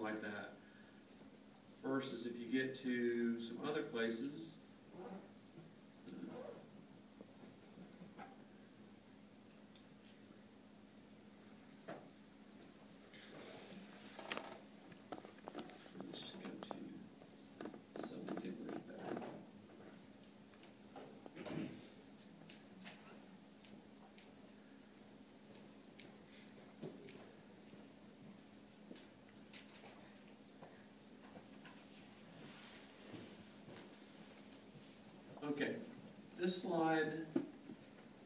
like that. Versus if you get to some other places, let's just go to something different better. Okay, this slide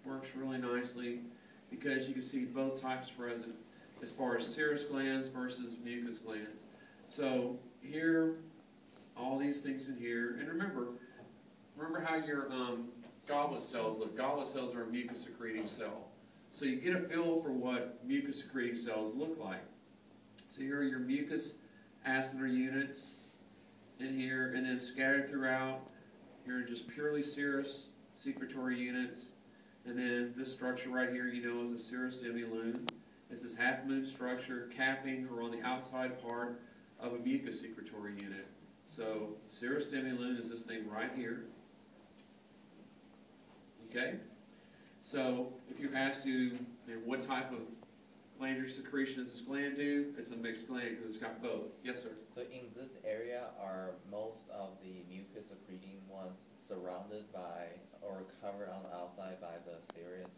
works really nicely because you can see both types present as far as serous glands versus mucus glands. So here, all these things in here, and remember how your goblet cells look. Goblet cells are a mucus secreting cell. So you get a feel for what mucus secreting cells look like. So here are your mucus acinar units in here, and then scattered throughout. Here are just purely serous secretory units. And then this structure right here, you know, is a serous demi-lumen. It's this half-moon structure capping or on the outside part of a mucus secretory unit. So serous demi-lumen is this thing right here. Okay? So if you're asked to, what type of glandular secretion does this gland do? It's a mixed gland because it's got both. Yes, sir? So in this area, are most of the mucus secreting ones surrounded by or covered on the outside by the serous?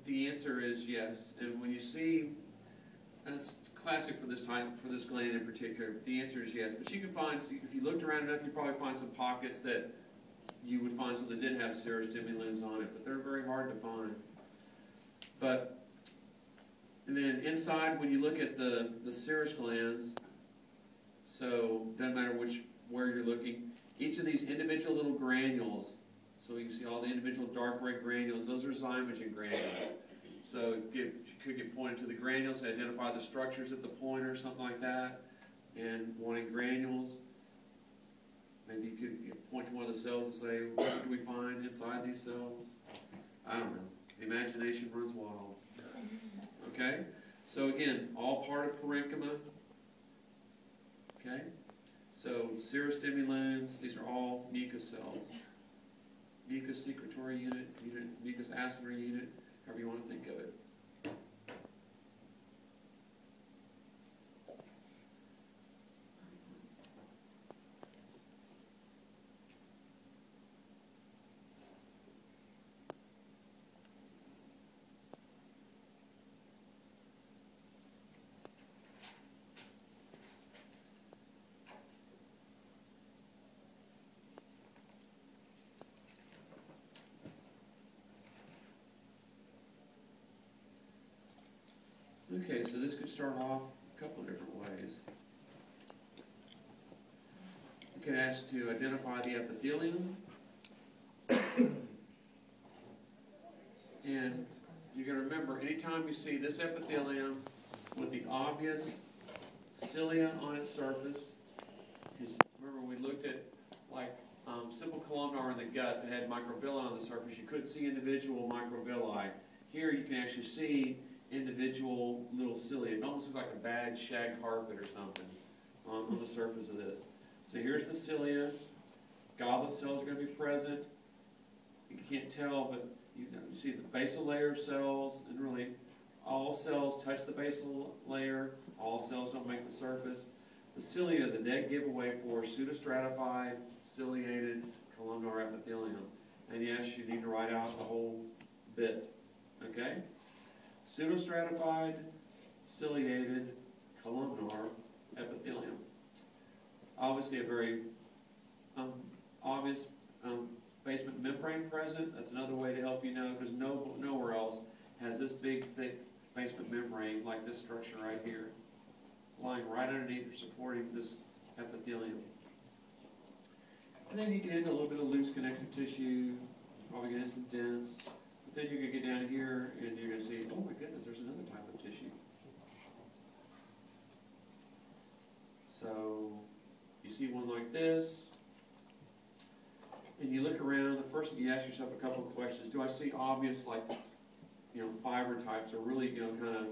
The answer is yes. And when you see, and it's classic for this type, for this gland in particular, the answer is yes. But you can find, if you looked around enough, you'd probably find some pockets that you would find some that did have serous demi-lumes on it, but they're very hard to find. But, and then inside, when you look at the serous glands, so doesn't matter where you're looking, each of these individual little granules, so you can see all the individual dark red granules, those are zymogen granules. So you could get pointed to the granules to identify the structures at the point or something like that, and wanting granules. Maybe you could point to one of the cells and say, what do we find inside these cells? I don't know. The imagination runs wild. Okay? So again, all part of parenchyma. Okay? So serous demi-lumes, these are all mucus cells. Mucus secretory unit, mucus acinar unit, however you want to think of it. Okay, so this could start off a couple of different ways. You could ask to identify the epithelium. And you can remember, anytime you see this epithelium with the obvious cilia on its surface, because remember we looked at like simple columnar in the gut that had microvilli on the surface, you couldn't see individual microvilli. Here you can actually see individual little cilia. It almost looks like a bad shag carpet or something on the surface of this. So here's the cilia. Goblet cells are going to be present. You can't tell, but you see the basal layer of cells, and really all cells touch the basal layer. All cells don't make the surface. The cilia, the dead giveaway for pseudostratified, ciliated columnar epithelium. And yes, you need to write out the whole bit. Okay? Pseudostratified, ciliated, columnar epithelium. Obviously a very obvious basement membrane present. That's another way to help you know, because nowhere else has this big, thick basement membrane like this structure right here, lying right underneath or supporting this epithelium. And then you get into a little bit of loose connective tissue, probably get into some dense. Then you're going to get down here and you're going to see, oh my goodness, there's another type of tissue. So you see one like this, and you look around. The first thing you ask yourself a couple of questions: do I see obvious, like, fiber types, or really, kind of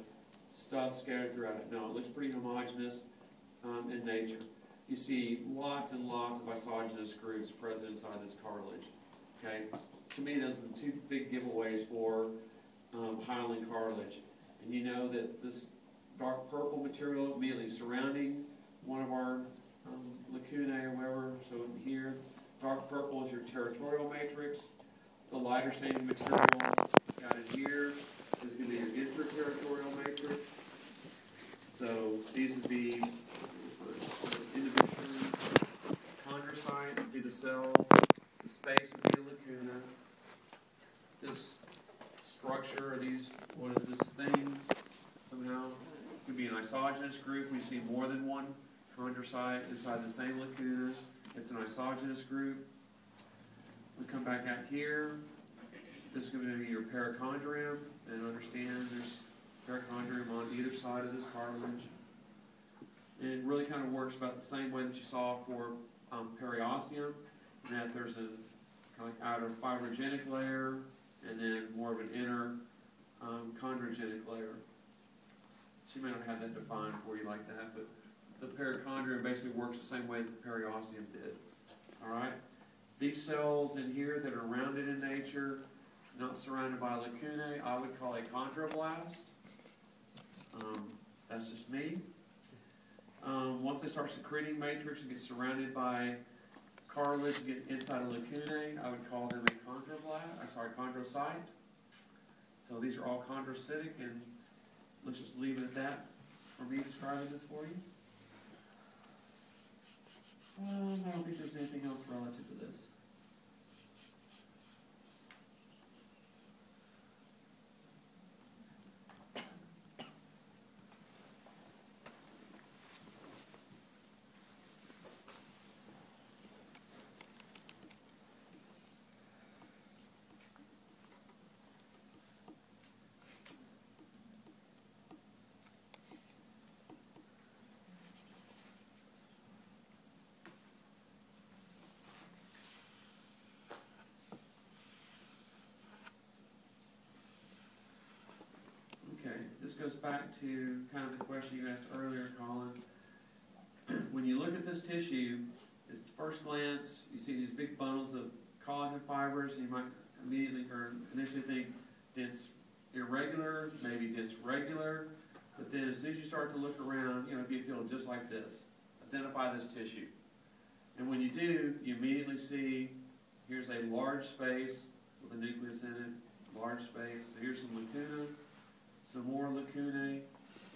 stuff scattered throughout it? No, it looks pretty homogeneous. in nature. You see lots and lots of isogenous groups present inside this cartilage. Okay, to me, those are the two big giveaways for hyaline cartilage. And you know that this dark purple material immediately surrounding one of our lacunae or whatever, so here, dark purple is your territorial matrix. The lighter staining material got in here is going to be your interterritorial matrix. So these would be individually, chondrocyte would be the cell, the space would be a lacuna. This structure, or these, what is this thing, somehow, could be an isogenous group. We see more than one chondrocyte inside the same lacuna. It's an isogenous group. We come back out here. This is going to be your perichondrium, and understand there's perichondrium on either side of this cartilage. And it really kind of works about the same way that you saw for periosteum, in that there's a kind of outer fibrogenic layer, and then more of an inner chondrogenic layer. So you may not have that defined for you like that, but the perichondrium basically works the same way that the periosteum did. All right? These cells in here that are rounded in nature, not surrounded by lacunae, I would call a chondroblast. That's just me. Once they start secreting matrix and get surrounded by cartilage and get inside a lacunae, I would call them a chondrocyte. So these are all chondrocytic, and let's just leave it at that for me describing this for you. I don't think there's anything else relative to this. This goes back to kind of the question you asked earlier, Colin. When you look at this tissue, at first glance, you see these big bundles of collagen fibers, and you might immediately or initially think dense irregular, maybe dense regular, but then as soon as you start to look around, it'd be a field just like this. Identify this tissue. And when you do, you immediately see here's a large space with a nucleus in it, large space. So here's some lacuna. Some more lacunae,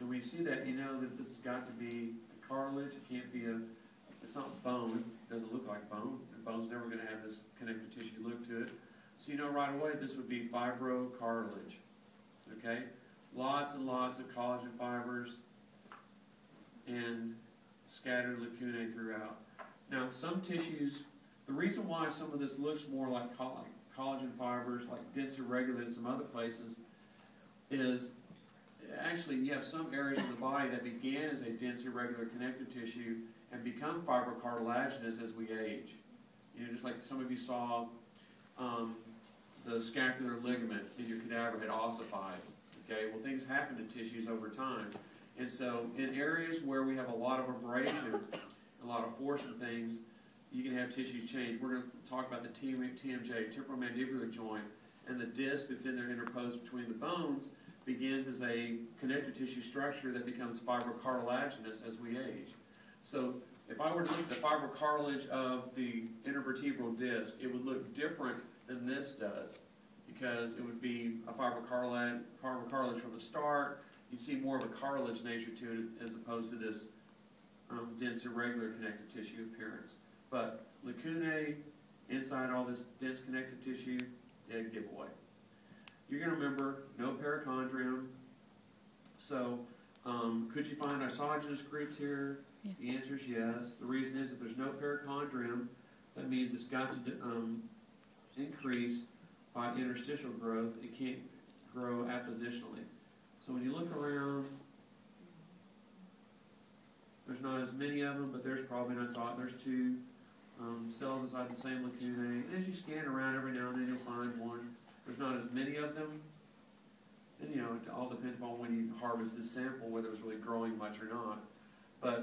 and when you see that, you know that this has got to be a cartilage. It can't be it's not bone. It doesn't look like bone. And bone's never going to have this connective tissue look to it. So you know right away this would be fibrocartilage. Okay? Lots and lots of collagen fibers and scattered lacunae throughout. Now some tissues, the reason why some of this looks more like collagen fibers, like dense irregular than some other places, is actually you have some areas of the body that began as a dense irregular connective tissue and become fibrocartilaginous as we age. Just like some of you saw the scapular ligament in your cadaver had ossified. Okay, well things happen to tissues over time. And so in areas where we have a lot of abrasion, a lot of force and things, you can have tissues change. We're going to talk about the TMJ, temporomandibular joint, and the disc that's in there interposed between the bones begins as a connective tissue structure that becomes fibrocartilaginous as we age. So if I were to look at the fibrocartilage of the intervertebral disc, it would look different than this does, because it would be a fibrocartilage from the start. You'd see more of a cartilage nature to it as opposed to this dense irregular connective tissue appearance. But lacunae inside all this dense connective tissue, dead giveaway. You're going to remember no perichondrium. So could you find isogenous groups here? Yes. The answer is yes. The reason is if there's no perichondrium, that means it's got to increase by interstitial growth. It can't grow appositionally. So when you look around, there's not as many of them, but there's probably there's two cells inside the same lacunae. And as you scan around every now and then, you'll find one. There's not as many of them. And it all depends on when you harvest this sample, whether it's really growing much or not. But